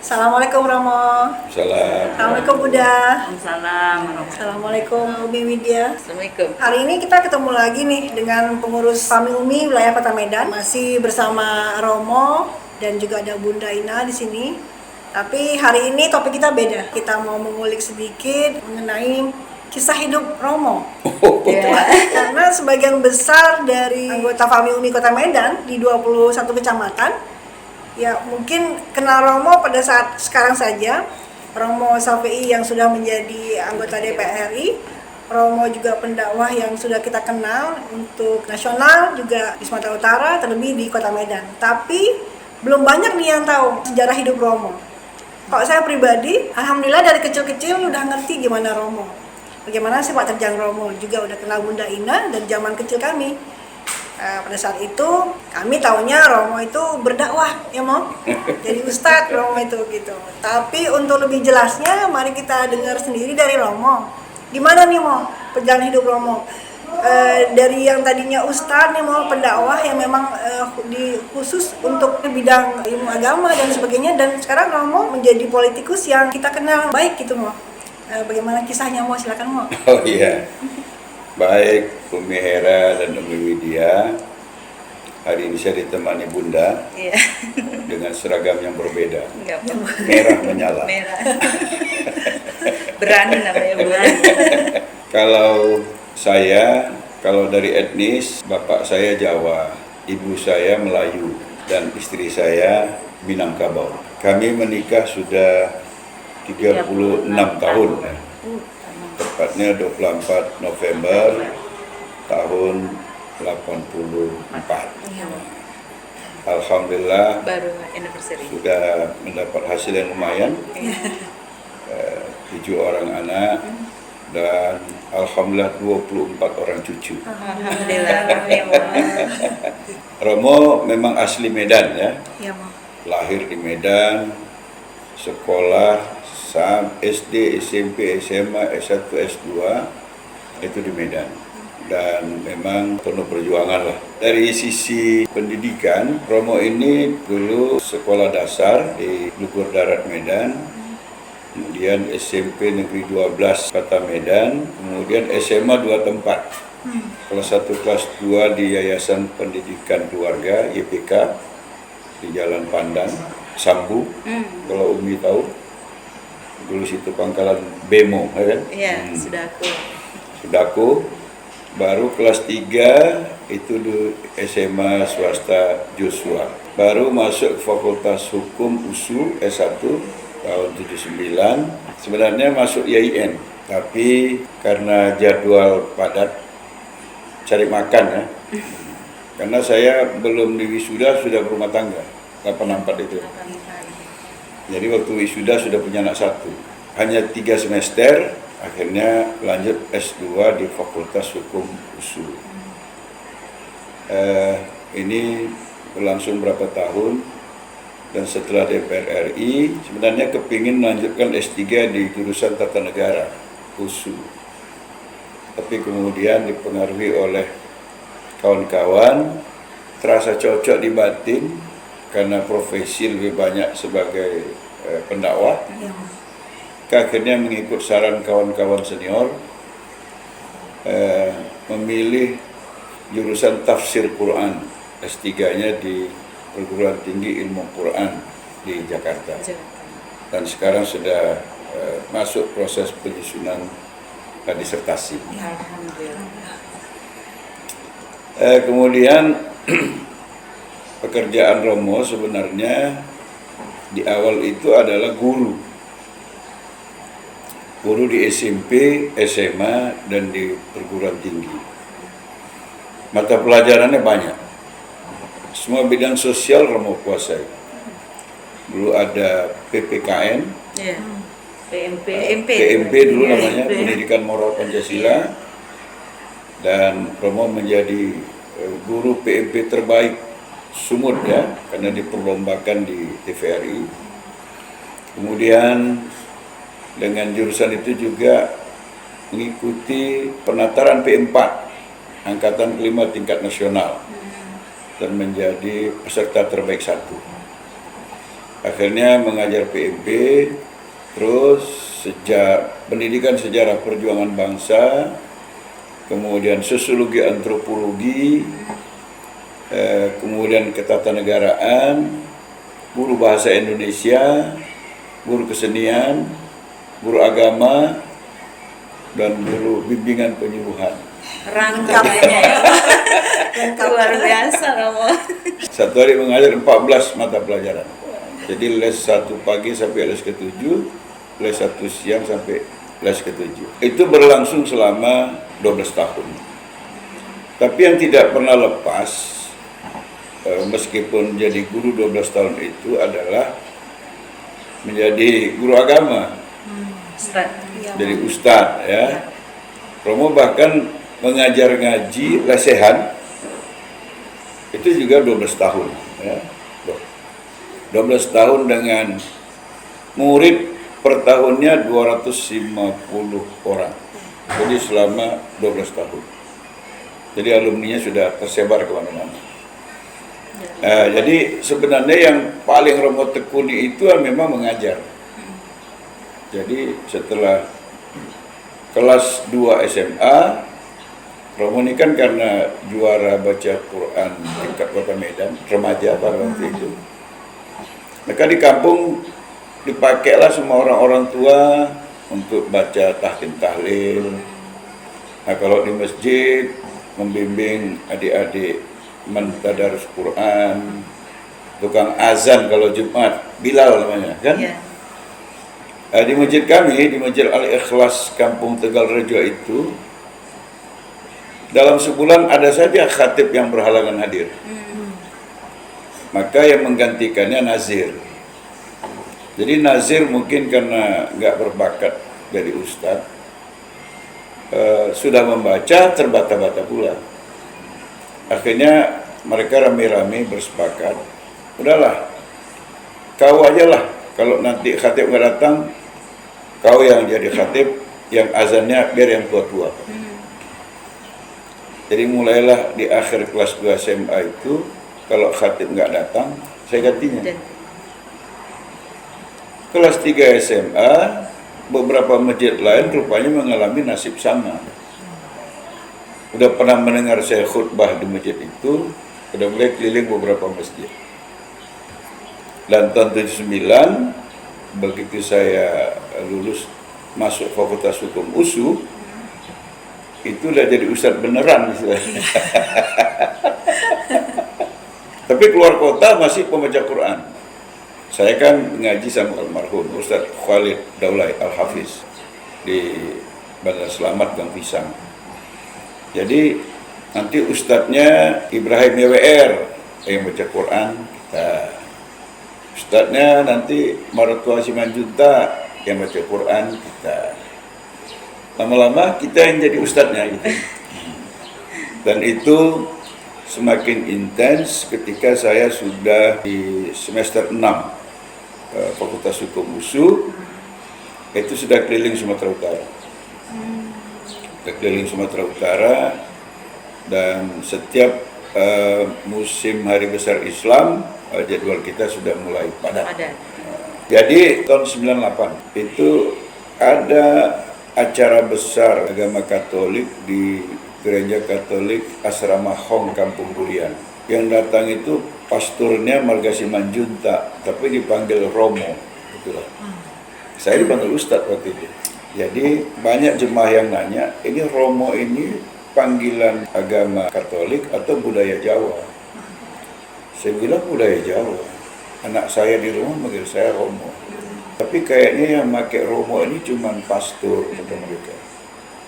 Assalamualaikum Romo. Salam. Assalamualaikum Buddha. Salam. Assalamualaikum Umi Widya. Assalamualaikum. Hari ini kita ketemu lagi nih dengan pengurus Fami Umi wilayah Kota Medan. Masih bersama Romo dan juga ada Bunda Ina di sini. Tapi hari ini topik kita beda. Kita mau mengulik sedikit mengenai kisah hidup Romo. Karena sebagian besar dari anggota Fami Umi Kota Medan di 21 kecamatan ya mungkin kenal Romo pada saat sekarang saja. Romo Safei yang sudah menjadi anggota DPR RI, Romo juga pendakwah yang sudah kita kenal untuk nasional juga di Sumatera Utara, terlebih di Kota Medan. Tapi belum banyak nih yang tahu sejarah hidup Romo. Kalau saya pribadi, alhamdulillah dari kecil-kecil udah ngerti gimana Romo. Bagaimana sepak terjang Romo, juga udah kenal Bunda Ina dari zaman kecil kami. Pada saat itu kami taunya Romo itu berdakwah, ya Mo, jadi ustadz Romo itu gitu. Tapi untuk lebih jelasnya, mari kita dengar sendiri dari Romo. Gimana nih Mo, perjalanan hidup Romo? Dari yang tadinya ustadz nih Mo, pendakwah yang memang khusus untuk bidang ilmu agama dan sebagainya, dan sekarang Romo menjadi politikus yang kita kenal baik gitu Mo. Bagaimana kisahnya Mo? Silakan Mo. Oh iya. Baik, Umi Hera dan Umi Widya. Hari ini saya ditemani Bunda dengan seragam yang berbeda. Merah menyala. Merah. Berani namanya, berani. Kalau dari etnis, bapak saya Jawa, ibu saya Melayu, dan istri saya Minangkabau. Kami menikah sudah 36 tahun. Tepatnya 24 November tahun 84. Alhamdulillah Baru anniversary. sudah mendapat hasil yang lumayan. 7 orang anak dan alhamdulillah 24 orang cucu. Alhamdulillah. Romo memang asli Medan ya. Ya Mo. Lahir di Medan, sekolah SD, SMP, SMA, S1, S2 itu di Medan, dan memang penuh perjuangan lah. Dari sisi pendidikan, Romo ini dulu sekolah dasar di Lugur Darat Medan, kemudian SMP Negeri 12 Kota Medan, kemudian SMA 2 tempat, kelas 1 kelas 2 di Yayasan Pendidikan Keluarga YPK di Jalan Pandan Sambu. Kalau Umi tahu, dulu situ pangkalan Bemo, ya kan? Iya, Sudaku. Baru kelas 3 itu di SMA swasta Joshua. Baru masuk Fakultas Hukum USU S1 tahun 79. Sebenarnya masuk IAIN, tapi karena jadwal padat cari makan ya. Karena saya belum diwisuda sudah berumah tangga, 84 itu. Jadi waktu wisuda sudah punya anak 1. Hanya 3 semester, akhirnya lanjut S2 di Fakultas Hukum USU. Ini berlangsung berapa tahun, dan setelah DPR RI, sebenarnya kepingin melanjutkan S3 di jurusan Tata Negara USU. Tapi kemudian dipengaruhi oleh kawan-kawan, terasa cocok di batin, karena profesi lebih banyak sebagai pendakwah. Akhirnya mengikut saran kawan-kawan senior, memilih jurusan tafsir Quran, S3-nya di Perguruan Tinggi Ilmu Quran di Jakarta. Dan sekarang sudah masuk proses penyusunan disertasi. Kemudian pekerjaan Romo sebenarnya di awal itu adalah guru di SMP, SMA, dan di perguruan tinggi. Mata pelajarannya banyak. Semua bidang sosial Romo kuasai. Dulu ada PPKN, PMP dulu namanya, Pendidikan Moral Pancasila, dan Romo menjadi guru PMP terbaik Sumut ya, karena diperlombakan di TVRI. Kemudian dengan jurusan itu juga mengikuti penataran P4 Angkatan Kelima tingkat nasional dan menjadi peserta terbaik 1. Akhirnya mengajar PMP, terus pendidikan sejarah perjuangan bangsa, kemudian sosiologi antropologi, kemudian ketatanegaraan, guru bahasa Indonesia, guru kesenian, guru agama, dan guru bimbingan penyuluhan. Rangkapnya luar biasa Romo. Satu hari mengajar 14 mata pelajaran. Jadi les 1 pagi sampai les ke-7, les 1 siang sampai les ke-7. Itu berlangsung selama 12 tahun. Tapi yang tidak pernah lepas, meskipun jadi guru 12 tahun itu adalah menjadi guru agama. Ustaz. Jadi ustadz ya. Romo bahkan mengajar ngaji lesehan itu juga 12 tahun ya. 12 tahun dengan murid per tahunnya 250 orang. Jadi selama 12 tahun. Jadi alumninya sudah tersebar kemana-mana. Jadi sebenarnya yang paling Romo tekuni itu memang mengajar. Jadi setelah kelas 2 SMA, Romo ini kan karena juara baca Quran tingkat Kota Medan, remaja pada waktu itu. Maka di kampung dipakailah semua orang-orang tua untuk baca tahkim tahlil. Nah kalau di masjid membimbing adik-adik mentadarus Quran, tukang azan kalau Jumat, Bilal namanya kan? Ya. Di masjid kami, di Masjid Al-Ikhlas Kampung Tegalrejo itu, dalam sebulan ada saja khatib yang berhalangan hadir. Maka yang menggantikannya nazir. Jadi nazir mungkin karena nggak berbakat dari ustadz, sudah membaca terbata-bata pula. Akhirnya mereka rame-rame bersepakat, udahlah, kau aja lah, kalau nanti khatib nggak datang, kau yang jadi khatib, yang azannya biar yang tua-tua. Jadi mulailah di akhir kelas 2 SMA itu, kalau khatib nggak datang, saya gantinya. Kelas 3 SMA, beberapa masjid lain rupanya mengalami nasib sama. Udah pernah mendengar saya khutbah di masjid itu, udah mulai keliling beberapa masjid. Dan tahun 79, begitu saya lulus masuk Fakultas Hukum USU, itu udah jadi ustadz beneran istilahnya. Tapi keluar kota masih pembaca Quran. Saya kan ngaji sama almarhum Ustadz Khalid Daulay Al-Hafiz di Bandar Selamat Gang Pisang. Jadi nanti ustadznya Ibrahim YWR yang baca Quran kita. Ustadznya nanti Maratua Simanjunta yang baca Quran kita. Lama-lama kita yang jadi ustadznya gitu. Dan itu semakin intens ketika saya sudah di semester 6 Fakultas Hukum USU, itu sudah keliling Sumatera Utara. Sudah keliling Sumatera Utara, dan setiap musim Hari Besar Islam, jadwal kita sudah mulai padat. Jadi tahun 98 itu ada acara besar agama Katolik di Gereja Katolik Asrama Hong Kampung Durian. Yang datang itu pasturnya Marga Simanjunta, tapi dipanggil Romo. Itulah. Saya dipanggil Ustadz waktu itu. Jadi banyak jemaah yang nanya, ini Romo ini panggilan agama Katolik atau budaya Jawa? Saya bilang budaya Jawa. Anak saya di rumah manggil saya Romo. Tapi kayaknya yang pakai Romo ini cuma pastor kata mereka.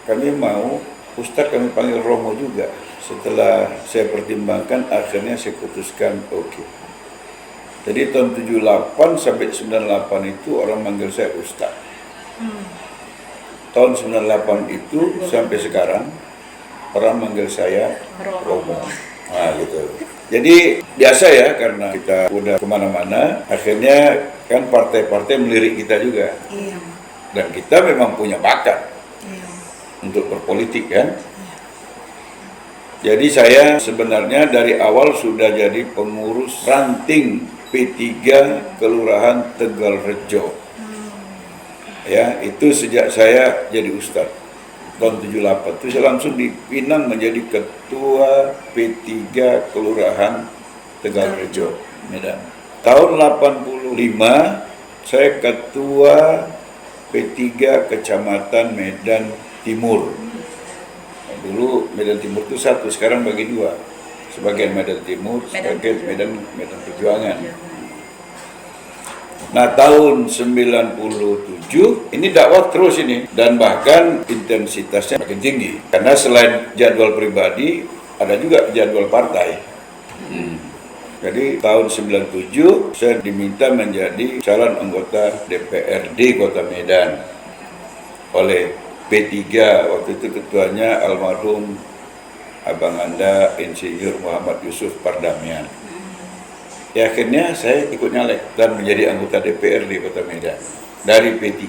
Kami mau Ustadz kami panggil Romo juga. Setelah saya pertimbangkan, akhirnya saya putuskan oke. Jadi tahun 78 sampai 98 itu orang manggil saya Ustadz. Tahun 98 itu sampai sekarang orang manggil saya Romo. Nah gitu. Jadi biasa ya, karena kita udah kemana-mana, akhirnya kan partai-partai melirik kita juga. Dan kita memang punya bakat untuk berpolitik kan. Jadi saya sebenarnya dari awal sudah jadi pengurus ranting P3 Kelurahan Tegalrejo. Ya, itu sejak saya jadi ustadz tahun 78 itu saya langsung dipinang menjadi ketua P3 Kelurahan Tegalrejo, Medan. Tahun 85 saya ketua P3 Kecamatan Medan Timur. Dulu Medan Timur itu satu, sekarang bagi dua. Sebagian Medan Timur, sebagian Medan Perjuangan. Nah, tahun 97 ini dakwah terus ini, dan bahkan intensitasnya makin tinggi. Karena selain jadwal pribadi, ada juga jadwal partai. Jadi tahun 97 saya diminta menjadi calon anggota DPRD Kota Medan oleh P3. Waktu itu ketuanya almarhum Abang Anda Insinyur Muhammad Yusuf Pardamian. Ya, akhirnya saya ikut nyalek dan menjadi anggota DPRD Kota Medan dari P3.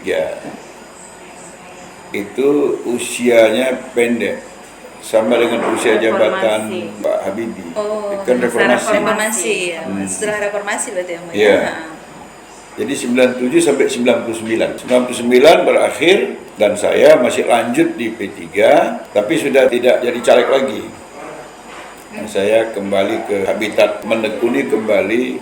Itu usianya pendek, sama dengan usia jabatan Pak Habibie. Oh, Kan reformasi. Reformasi ya. Setelah reformasi berarti ya, Mbak? Iya. Jadi 97 sampai 99. 99 berakhir dan saya masih lanjut di P3, tapi sudah tidak jadi caleg lagi. Nah, saya kembali ke habitat, menekuni kembali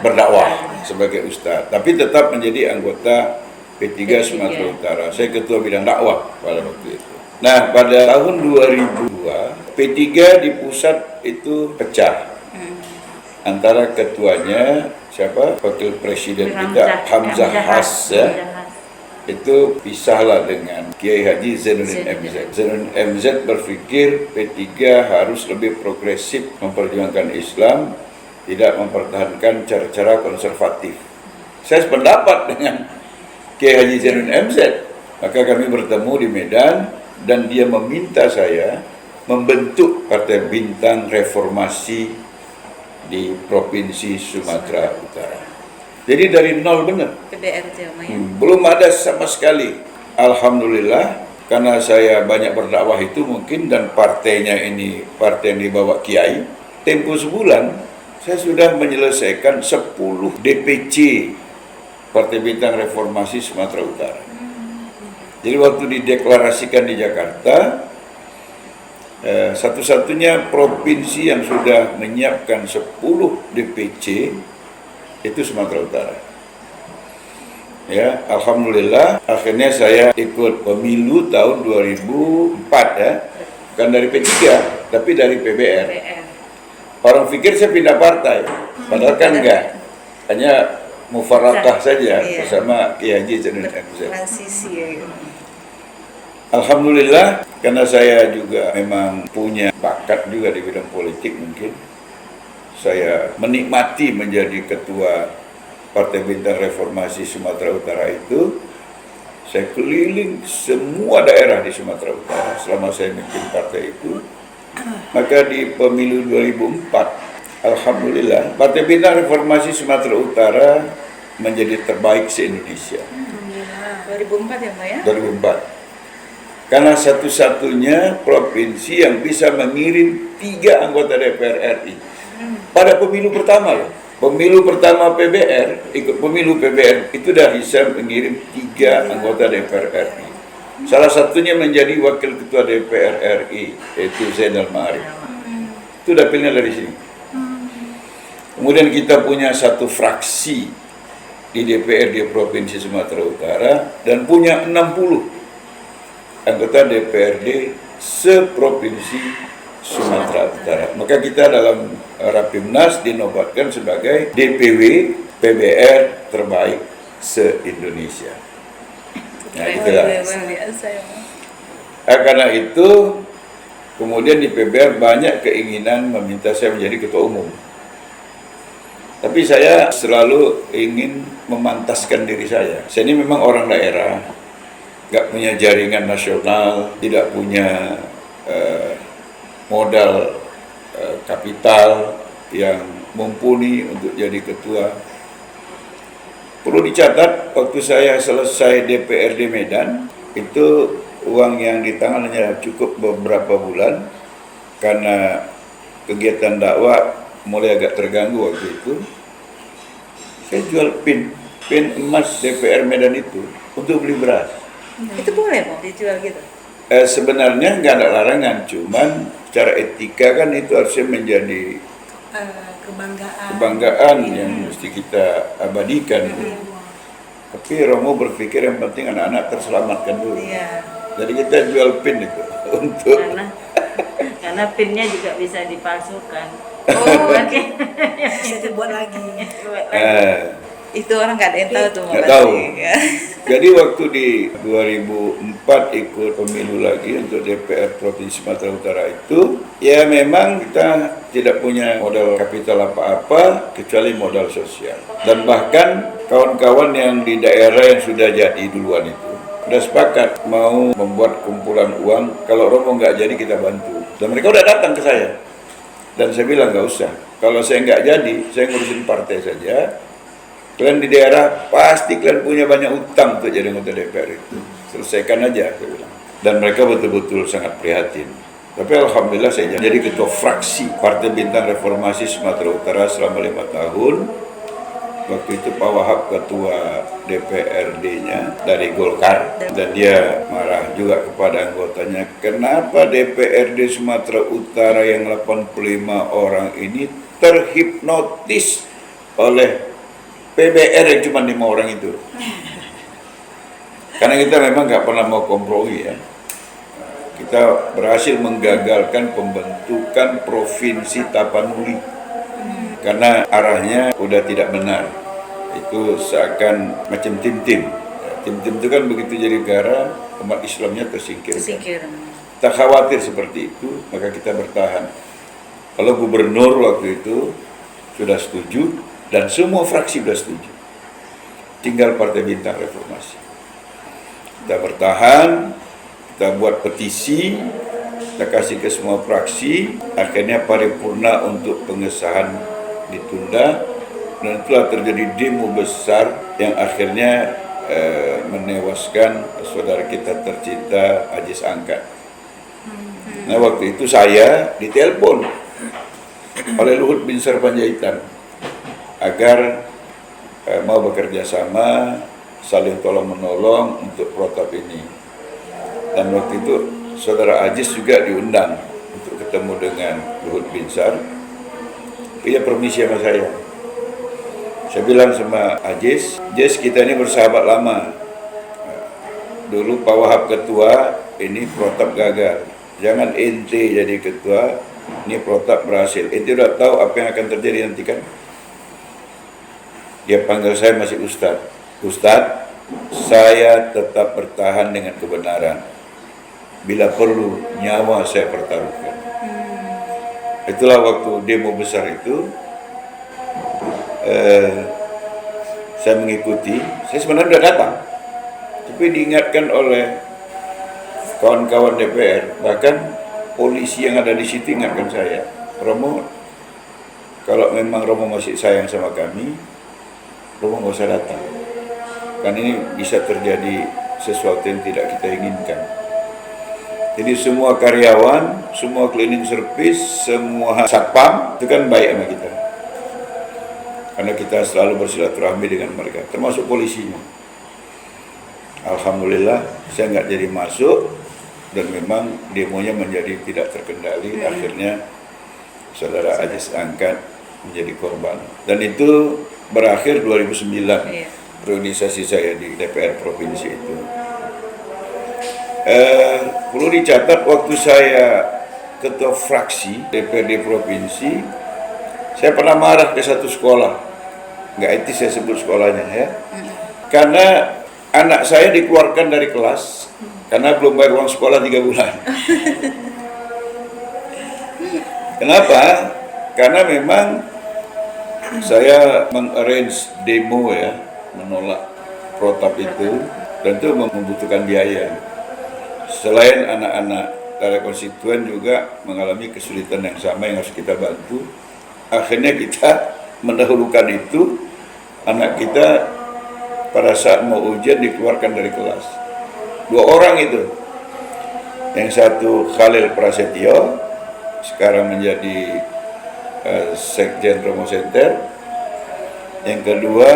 berdakwah sebagai ustadz, tapi tetap menjadi anggota P3 Sumatera Utara. Saya ketua bidang dakwah pada waktu itu. Nah, pada tahun 2002 P3 di pusat itu pecah antara ketuanya siapa, wakil presiden kita Hamzah Has ya, itu pisahlah dengan Kiai Haji Zainuddin MZ. Zainuddin MZ berpikir P3 harus lebih progresif memperjuangkan Islam, tidak mempertahankan cara-cara konservatif. Saya sependapat dengan Kiai Haji Zainuddin MZ. Maka kami bertemu di Medan dan dia meminta saya membentuk Partai Bintang Reformasi di Provinsi Sumatera Utara. Jadi dari nol benar. PBR ya. Belum ada sama sekali. Alhamdulillah, karena saya banyak berdakwah itu mungkin, dan partainya ini partai yang dibawa Kiai. Tempo sebulan saya sudah menyelesaikan 10 DPC Partai Bintang Reformasi Sumatera Utara. Jadi waktu dideklarasikan di Jakarta, satu-satunya provinsi yang sudah menyiapkan 10 DPC itu Sumatera Utara. Ya, alhamdulillah akhirnya saya ikut pemilu tahun 2004 ya. Bukan dari P3, tapi dari PBR. Orang pikir saya pindah partai, padahal kan enggak. Hanya mufarakah saja bersama Kiai Haji Zainuddin MZ. Transisi ya. Alhamdulillah, karena saya juga memang punya bakat juga di bidang politik mungkin. Saya menikmati menjadi ketua Partai Bintang Reformasi Sumatera Utara itu. Saya keliling semua daerah di Sumatera Utara selama saya memimpin partai itu. Maka di pemilu 2004, alhamdulillah, Partai Bintang Reformasi Sumatera Utara menjadi terbaik se-Indonesia. 2004 ya, Mbak ya? 2004. Karena satu-satunya provinsi yang bisa mengirim 3 anggota DPR RI. Pada pemilu pertama loh. Pemilu pertama PBR, ikut pemilu PBR itu dah bisa mengirim 3 anggota DPR RI. Salah satunya menjadi wakil ketua DPR RI, yaitu Zainal Ma'arif. Itu udah pilihnya dari sini. Kemudian kita punya satu fraksi di DPR di Provinsi Sumatera Utara dan punya 60 anggota DPRD seprovinsi Sumatera Utara. Maka kita dalam Rapimnas dinobatkan sebagai DPW PBR terbaik se-Indonesia. Nah, itulah. Karena itu kemudian di PBR banyak keinginan meminta saya menjadi ketua umum. Tapi saya selalu ingin memantaskan diri saya. Saya ini memang orang daerah, nggak punya jaringan nasional, tidak punya modal kapital yang mumpuni untuk jadi ketua. Perlu dicatat, waktu saya selesai DPRD Medan, itu uang yang di tangan hanya cukup beberapa bulan, karena kegiatan dakwah mulai agak terganggu waktu itu. Saya jual pin emas DPR Medan itu untuk beli beras. Itu boleh mau dijual gitu? Sebenarnya nggak ada larangan, cuman secara etika kan itu harusnya menjadi kebanggaan yang mesti kita abadikan. Tapi Romo berpikir yang penting anak-anak terselamatkan dulu. Iya. Jadi kita jual pin itu untuk karena pinnya juga bisa dipalsukan. Oh, oke. Bisa dibuat lagi. Itu orang nggak ada yang tahu tuh. nggak tahu. Jadi waktu di 2004 ikut pemilu lagi untuk DPR Provinsi Sumatera Utara itu, ya memang kita tidak punya modal kapital apa-apa kecuali modal sosial. Dan bahkan kawan-kawan yang di daerah yang sudah jadi duluan itu sudah sepakat mau membuat kumpulan uang, kalau Romo nggak jadi kita bantu. Dan mereka udah datang ke saya. Dan saya bilang nggak usah. Kalau saya nggak jadi, saya ngurusin partai saja. Kalian di daerah pasti kalian punya banyak utang untuk jadi anggota DPR itu. Selesaikan aja, saya bilang. Dan mereka betul-betul sangat prihatin. Tapi alhamdulillah saya jadi ketua fraksi Partai Bintang Reformasi Sumatera Utara selama 5 tahun. Waktu itu Pak Wahab ketua DPRD-nya dari Golkar, dan dia marah juga kepada anggotanya, kenapa DPRD Sumatera Utara yang 85 orang ini terhipnotis oleh PBR yang cuma 5 orang itu. Karena kita memang nggak pernah mau kompromi ya. Kita berhasil menggagalkan pembentukan Provinsi Tapanuli. Karena arahnya udah tidak benar. Itu seakan macam tim-tim. Tim-tim itu kan begitu jadi negara, umat Islamnya tersingkir. Kita khawatir seperti itu, maka kita bertahan. Kalau gubernur waktu itu sudah setuju, dan semua fraksi sudah setuju. Tinggal Partai Bintang Reformasi. Kita bertahan, kita buat petisi, kita kasih ke semua fraksi, akhirnya paripurna untuk pengesahan ditunda, dan telah terjadi demo besar yang akhirnya menewaskan saudara kita tercinta Ajis Angkat. Nah waktu itu saya ditelepon oleh Luhut Binsar Panjaitan agar mau bekerja sama, saling tolong menolong untuk protap ini. Dan waktu itu saudara Ajis juga diundang untuk ketemu dengan Luhut Binsar. Dia permisi sama saya. Saya bilang sama Ajis, Jis kita ini bersahabat lama. Dulu Pak Wahab ketua, ini protap gagal. Jangan ente jadi ketua, ini protap berhasil. Ente udah tahu apa yang akan terjadi nanti kan? Dia panggil saya masih Ustadz. Ustadz, saya tetap bertahan dengan kebenaran. Bila perlu, nyawa saya pertaruhkan. Itulah waktu demo besar itu, saya mengikuti. Saya sebenarnya sudah datang, tapi diingatkan oleh kawan-kawan DPR, bahkan polisi yang ada di situ ingatkan saya, Romo, kalau memang Romo masih sayang sama kami, Romo nggak usah datang. Kan ini bisa terjadi sesuatu yang tidak kita inginkan. Jadi semua karyawan, semua cleaning service, semua satpam itu kan baik sama kita. Karena kita selalu bersilaturahmi dengan mereka, termasuk polisinya. Alhamdulillah saya nggak jadi masuk, dan memang demonya menjadi tidak terkendali. Akhirnya saudara Ajis Angkat menjadi korban. Dan itu berakhir 2009, organisasi saya di DPR Provinsi itu. Perlu dicatat, waktu saya ketua fraksi DPRD Provinsi, saya pernah marah ke satu sekolah, nggak etis saya sebut sekolahnya ya, karena anak saya dikeluarkan dari kelas karena belum bayar uang sekolah 3 bulan. Kenapa? Karena memang saya mengarrange demo ya, menolak protap itu, dan itu membutuhkan biaya. Selain anak-anak dari konstituen juga mengalami kesulitan yang sama yang harus kita bantu. Akhirnya kita mendahulukan itu, anak kita pada saat mau ujian dikeluarkan dari kelas. 2 orang itu, yang satu Khalil Prasetyo, sekarang menjadi Sekjen Romo Center, Yang kedua,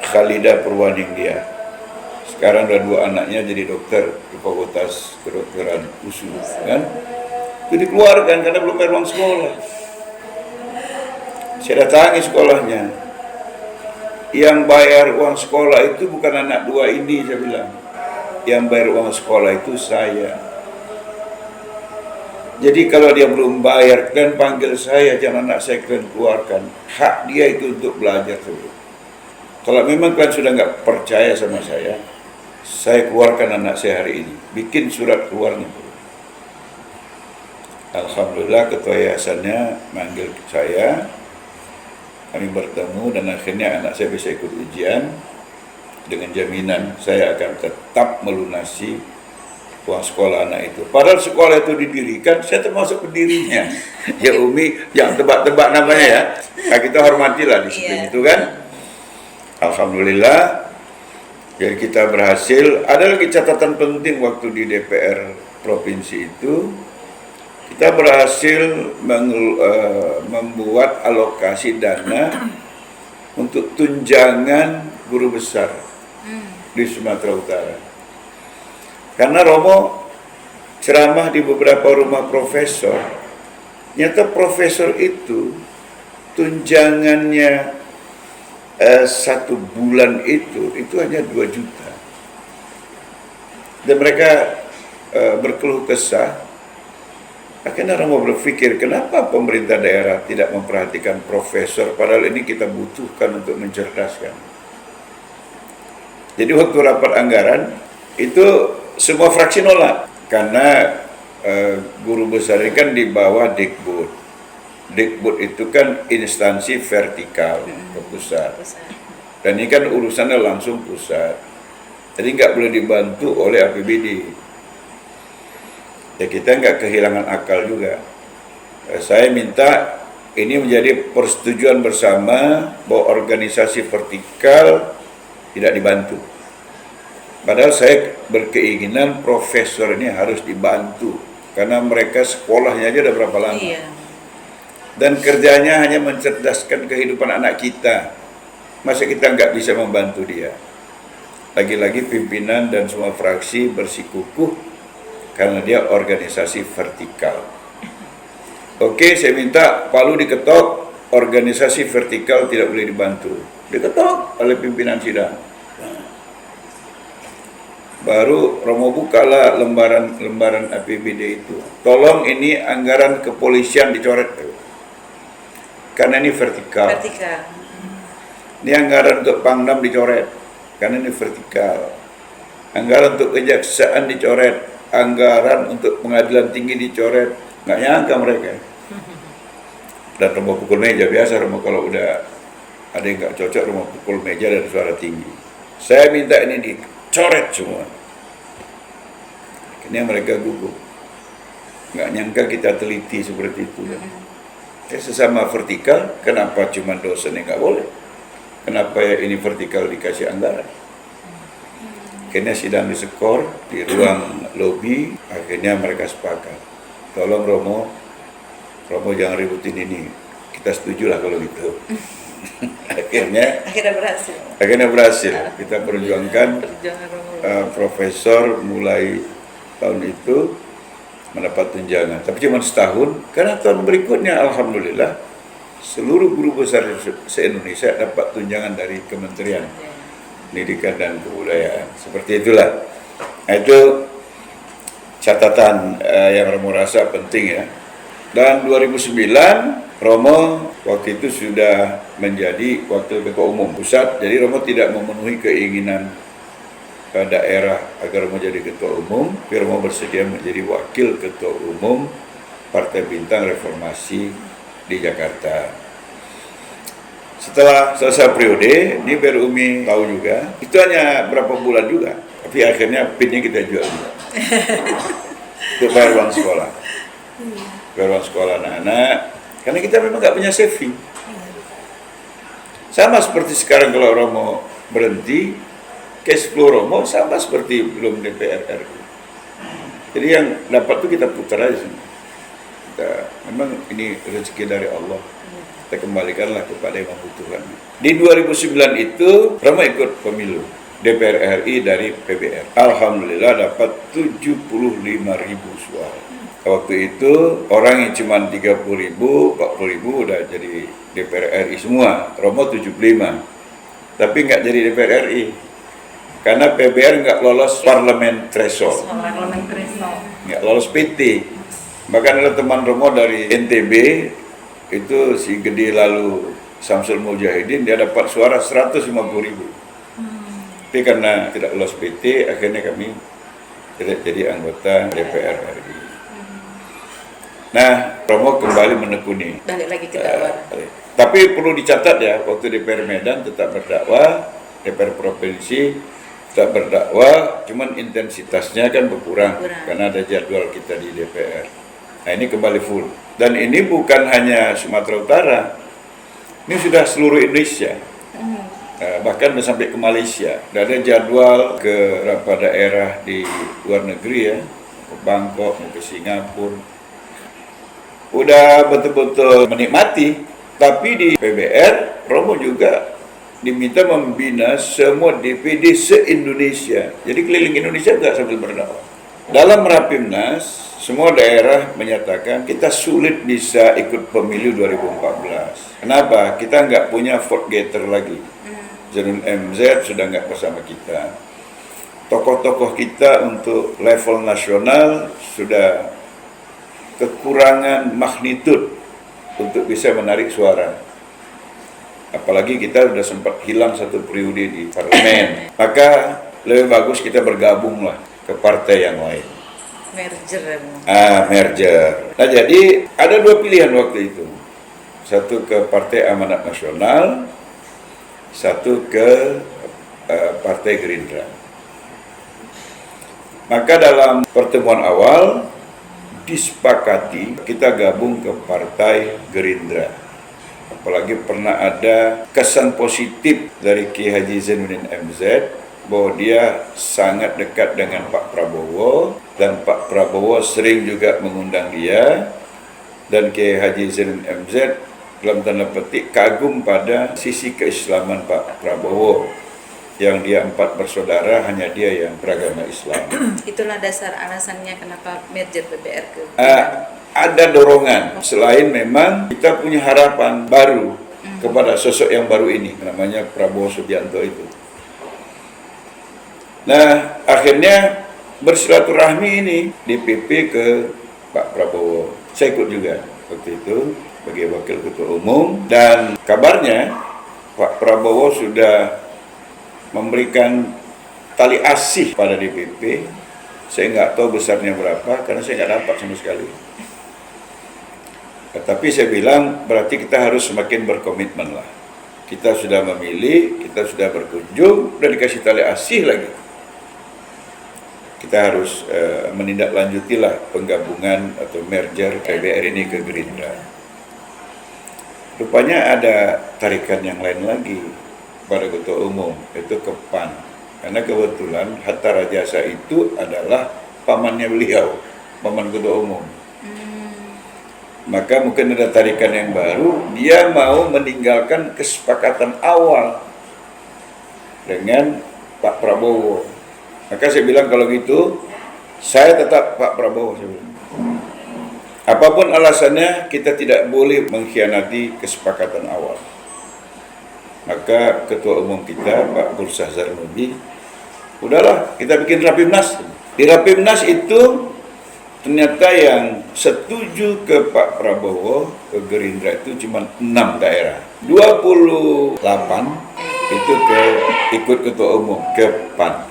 Khalidah Purwaningdia. Sekarang ada 2 anaknya jadi dokter di Fakultas Kedokteran USU, kan? Itu dikeluarkan karena belum bayar uang sekolah. Saya datangi sekolahnya. Yang bayar uang sekolah itu bukan anak 2 ini, saya bilang. Yang bayar uang sekolah itu saya. Jadi kalau dia belum bayar, kalian panggil saya, jangan anak saya kalian keluarkan. Hak dia itu untuk belajar dulu. Kalau memang kalian sudah nggak percaya sama saya keluarkan anak saya hari ini. Bikin surat keluarnya. Alhamdulillah ketua yayasannya manggil saya. Kami bertemu dan akhirnya anak saya bisa ikut ujian dengan jaminan saya akan tetap melunasi uang sekolah anak itu. Padahal sekolah itu didirikan, saya termasuk pendirinya. Ya Umi, jangan tebak-tebak namanya ya. Nah, kita hormatilah disiplin itu kan. Alhamdulillah. Jadi kita berhasil. Ada lagi catatan penting waktu di DPR provinsi itu, kita berhasil membuat alokasi dana untuk tunjangan guru besar di Sumatera Utara. Karena Romo ceramah di beberapa rumah profesor, nyata profesor itu tunjangannya 1 bulan itu hanya 2 juta. Dan mereka berkeluh kesah. Akhirnya Romo berpikir, kenapa pemerintah daerah tidak memperhatikan profesor, padahal ini kita butuhkan untuk mencerdaskan. Jadi waktu rapat anggaran, itu semua fraksi nolak. Karena guru besar ini kan di bawah Dikbud. Dikbud itu kan instansi vertikal ke pusat. Dan ini kan urusannya langsung pusat. Jadi nggak boleh dibantu oleh APBD. Ya kita nggak kehilangan akal juga. Saya minta ini menjadi persetujuan bersama bahwa organisasi vertikal tidak dibantu. Padahal saya berkeinginan profesor ini harus dibantu. Karena mereka sekolahnya aja udah berapa lama. Iya. Dan kerjanya hanya mencerdaskan kehidupan anak kita. Masa kita nggak bisa membantu dia? Lagi-lagi pimpinan dan semua fraksi bersikukuh karena dia organisasi vertikal. Oke, saya minta palu diketok, organisasi vertikal tidak boleh dibantu. Diketok oleh pimpinan sidang. Baru Romo bukalah lembaran APBD itu. Tolong ini anggaran kepolisian dicoret. Karena ini vertikal. Ini anggaran untuk Pangdam dicoret. Karena ini vertikal. Anggaran untuk kejaksaan dicoret. Anggaran untuk pengadilan tinggi dicoret. Nggak nyangka mereka. Dan Romo pukul meja. Biasa Romo kalau udah ada yang nggak cocok, Romo pukul meja dan suara tinggi. Saya minta ini dicoret semua. Akhirnya mereka gugup. Nggak nyangka kita teliti seperti itu. Sesama vertikal, kenapa cuma dosen yang nggak boleh? Kenapa ya ini vertikal dikasih anggaran? Akhirnya sidang disekor di ruang lobi, akhirnya mereka sepakat. Tolong Romo jangan ributin ini. Kita setujulah kalau gitu. Akhirnya berhasil. Kita perjuangkan profesor mulai tahun itu mendapat tunjangan, tapi cuma setahun. Karena tahun berikutnya alhamdulillah seluruh guru besar se-Indonesia dapat tunjangan dari Kementerian Pendidikan dan Kebudayaan. Seperti itulah. Nah, itu catatan yang Romo rasa penting ya. Dan 2009 Romo waktu itu sudah menjadi wakil ketua umum pusat. Jadi Romo tidak memenuhi keinginan daerah agar Romo jadi ketua umum, tapi Romo bersedia menjadi wakil ketua umum Partai Bintang Reformasi di Jakarta. Setelah selesai periode, ini biar Umi tahu juga, itu hanya berapa bulan juga, tapi akhirnya pinnya kita jual juga. Untuk bayar uang sekolah. Bayar uang sekolah anak-anak, karena kita memang nggak punya saving. Sama seperti sekarang kalau Romo berhenti, cash flow Romo sama seperti belum DPR RI. Jadi yang dapat tuh kita putar aja semua. Memang ini rezeki dari Allah. Kita kembalikanlah kepada yang membutuhkan. Di 2009 itu Romo ikut pemilu DPR RI dari PBR. Alhamdulillah dapat 75.000 suara. Waktu itu orang yang cuma 30.000, 40.000 udah jadi DPR RI semua. Romo 75, tapi nggak jadi DPR RI karena PBR nggak lolos parlemen threshold, nggak lolos PT. Bahkan ada teman Romo dari NTB itu si Gede lalu Samsul Mujahidin, dia dapat suara 150.000. Tapi karena tidak lolos PT, akhirnya kami tidak jadi anggota DPR RI. Nah, Romo kembali menekuni. Balik lagi ke dakwah. Tapi perlu dicatat ya, waktu DPR Medan tetap berdakwah, DPR Provinsi tetap berdakwah, cuman intensitasnya kan berkurang karena ada jadwal kita di DPR. Nah, ini kembali full. Dan ini bukan hanya Sumatera Utara, ini sudah seluruh Indonesia. Bahkan sudah sampai ke Malaysia. Dan ada jadwal ke beberapa daerah di luar negeri ya, ke Bangkok, ke Singapura. Udah betul-betul menikmati. Tapi di PBR, Romo juga diminta membina semua DPD se-Indonesia. Jadi keliling Indonesia juga sambil berdakwah. Dalam Rapimnas, semua daerah menyatakan kita sulit bisa ikut pemilu 2014. Kenapa? Kita nggak punya vote getter lagi. Zainuddin MZ sudah nggak bersama kita. Tokoh-tokoh kita untuk level nasional sudah kekurangan magnitude untuk bisa menarik suara. Apalagi kita sudah sempat hilang satu periode di parlemen. Maka lebih bagus kita bergabunglah ke partai yang lain. Merger. Merger. Nah, jadi ada dua pilihan waktu itu. Satu ke Partai Amanat Nasional, satu ke Partai Gerindra. Maka dalam pertemuan awal disepakati kita gabung ke Partai Gerindra. Apalagi pernah ada kesan positif dari Ki Haji Zainuddin MZ bahwa dia sangat dekat dengan Pak Prabowo dan Pak Prabowo sering juga mengundang dia, dan Ki Haji Zainuddin MZ dalam tanda petik kagum pada sisi keislaman Pak Prabowo, yang dia 4 bersaudara, hanya dia yang beragama Islam. Itulah dasar alasannya kenapa merger PBR ke ada dorongan, selain memang kita punya harapan baru kepada sosok yang baru ini, namanya Prabowo Subianto itu. Nah, akhirnya bersilaturahmi ini DPP ke Pak Prabowo. Saya ikut juga waktu itu sebagai wakil ketua umum, dan kabarnya Pak Prabowo sudah memberikan tali asih pada DPP. Saya nggak tahu besarnya berapa karena saya nggak dapat sama sekali. Tapi saya bilang berarti kita harus semakin berkomitmen lah. Kita sudah memilih, kita sudah berkunjung, udah dikasih tali asih lagi. Kita harus menindaklanjutilah penggabungan atau merger PBR ini ke Gerindra. Rupanya ada tarikan yang lain lagi pada ketua umum, itu ke PAN. Karena kebetulan Hatta Rajasa itu adalah pamannya beliau, paman ketua umum. Maka mungkin ada tarikan yang baru, dia mau meninggalkan kesepakatan awal dengan Pak Prabowo. Maka saya bilang kalau gitu, saya tetap Pak Prabowo. Saya bilang. Apapun alasannya, kita tidak boleh mengkhianati kesepakatan awal. Maka ketua umum kita, Pak Bursah Zarnubi, udahlah kita bikin Rapimnas. Di Rapimnas itu ternyata yang setuju ke Pak Prabowo, ke Gerindra itu cuma 6 daerah. 28 itu ikut ketua umum ke PAN.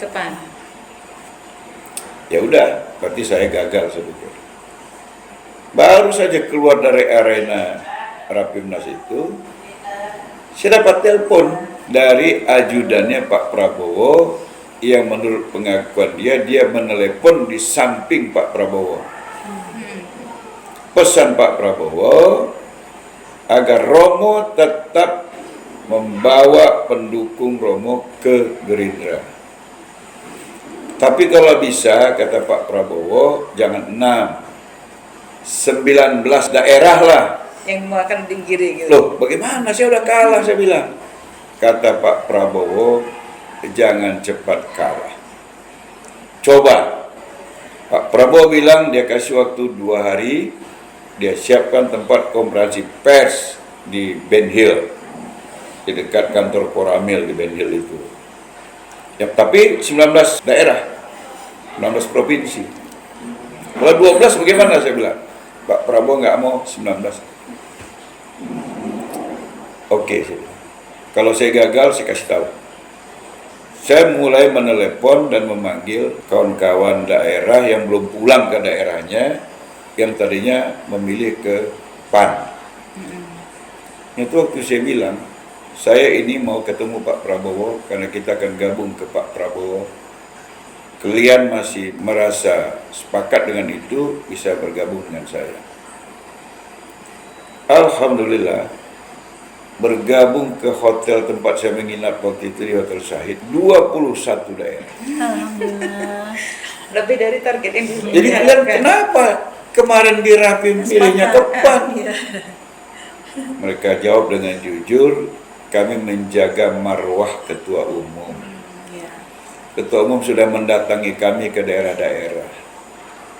Ya udah, berarti saya gagal sebetulnya. Baru saja keluar dari arena Rapimnas itu, saya dapat telepon dari ajudannya Pak Prabowo yang menurut pengakuan dia menelepon di samping Pak Prabowo. Pesan Pak Prabowo agar Romo tetap membawa pendukung Romo ke Gerindra. Tapi kalau bisa, kata Pak Prabowo, jangan 6. 19 daerah lah. Yang mau akan digiring gitu. Loh, bagaimana saya udah kalah, saya bilang. Kata Pak Prabowo, jangan cepat kalah. Coba. Pak Prabowo bilang dia kasih waktu 2 hari, dia siapkan tempat konferensi pers di Ben Hill, di dekat kantor Koramil di Ben Hill itu. Ya, tapi 19 daerah, 19 provinsi. Kalau 12 bagaimana, saya bilang. Pak Prabowo nggak mau 19. Oke, saya bilang. Kalau saya gagal, saya kasih tahu. Saya mulai menelepon dan memanggil kawan-kawan daerah yang belum pulang ke daerahnya, yang tadinya memilih ke PAN. Itu waktu saya bilang, saya ini mau ketemu Pak Prabowo karena kita akan gabung ke Pak Prabowo. Kalian masih merasa sepakat dengan itu, bisa bergabung dengan saya. Alhamdulillah, bergabung ke hotel tempat saya menginap waktu itu di Hotel Syahid, 21 daerah. Alhamdulillah. Lebih dari target yang Jadi kalian kenapa kemarin di Rapim pilihnya ke PAN? Mereka jawab dengan jujur, kami menjaga marwah ketua umum. Ketua umum sudah mendatangi kami ke daerah-daerah,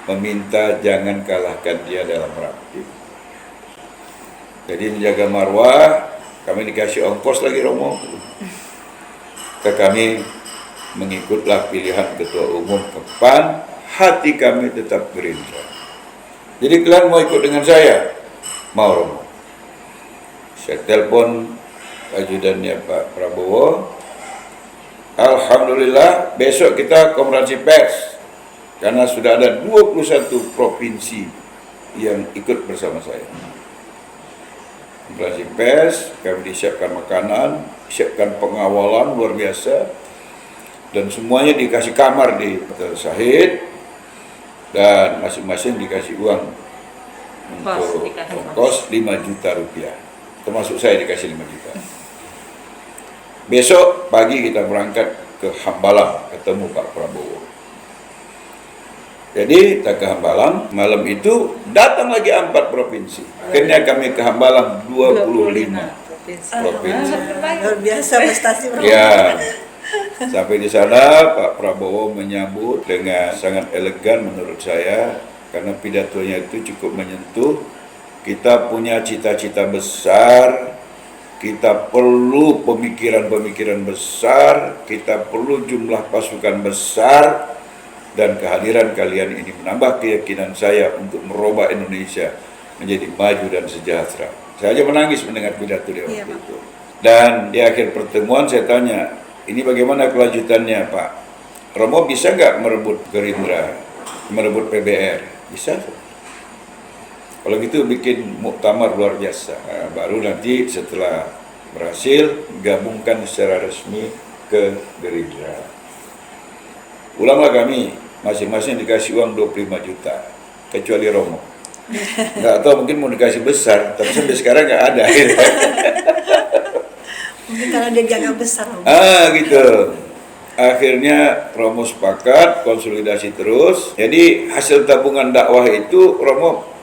meminta jangan kalahkan dia dalam Rapim. Jadi menjaga marwah, kami dikasih ongkos lagi Romo. Kami mengikutlah pilihan ketua umum ke PAN, hati kami tetap Gerindra. Jadi kalian mau ikut dengan saya? Mau Romo. Saya telepon ajudannya Pak Prabowo. Alhamdulillah besok kita konferensi pers. Karena sudah ada 21 provinsi yang ikut bersama saya. Konferensi pers, kami disiapkan makanan, siapkan pengawalan luar biasa, dan semuanya dikasih kamar di Hotel Syahid, dan masing-masing dikasih uang untuk ongkos 5 juta rupiah, termasuk saya dikasih 5 juta. Besok pagi kita berangkat ke Hambalang ketemu Pak Prabowo. Jadi kita ke Hambalang, malam itu datang lagi 4 provinsi. Akhirnya kami ke Hambalang 25 provinsi. Luar biasa prestasi Prabowo. Ya, sampai di sana Pak Prabowo menyambut dengan sangat elegan menurut saya, karena pidatonya itu cukup menyentuh. Kita punya cita-cita besar, kita perlu pemikiran-pemikiran besar, kita perlu jumlah pasukan besar, dan kehadiran kalian ini menambah keyakinan saya untuk merubah Indonesia menjadi maju dan sejahtera. Saya aja menangis mendengar pidato dia waktu itu. Dan di akhir pertemuan saya tanya, ini bagaimana kelanjutannya Pak? Romo bisa nggak merebut Gerindra, merebut PBR? Bisa. Kalau gitu bikin muktamar luar biasa. Nah, baru nanti setelah berhasil gabungkan secara resmi ke Gerindra. Ulanglah kami, masing-masing dikasih uang 25 juta, kecuali Romo. Nggak tahu, mungkin mau dikasih besar, tapi sampai sekarang nggak ada. Mungkin karena dia jaga besar. Gitu. Akhirnya Romo sepakat, konsolidasi terus. Jadi hasil tabungan dakwah itu Romo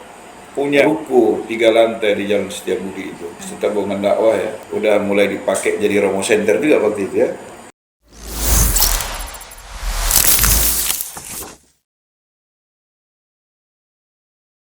punya buku 3 lantai di Jalan Setiabudi itu. Hasil tabungan dakwah ya, udah mulai dipakai jadi Romo Center juga waktu itu ya.